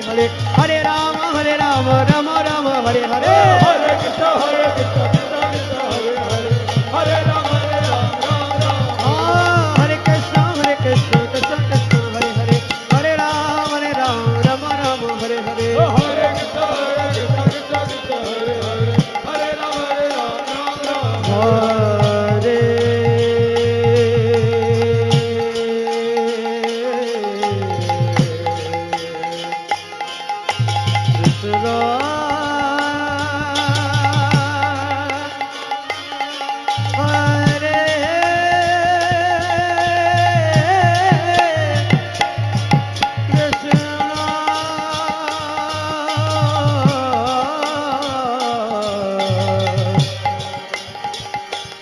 Hare Hare Rama Rama Rama Hare Hare Hare Krishna Krishna Hare Hare Hare Rama Rama Rama Hare Krishna Krishna Krishna Hare Hare Hare Rama Rama Rama Hare Hare Hare Krishna Krishna Hare Hare Hare Rama Rama Hare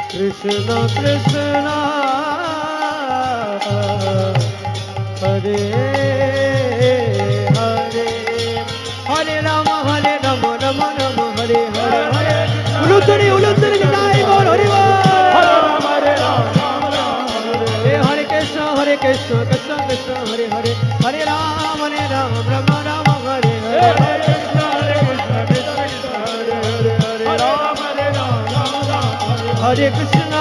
Krishna Krishna Hare Hare Hare Rama Rama Rama Hare Hare Ulutari Jai Bol Hari Bol Hare Krishna Krishna Krishna Hare Hare Hare Rama Rama Rama Hare Hare Hare Krishna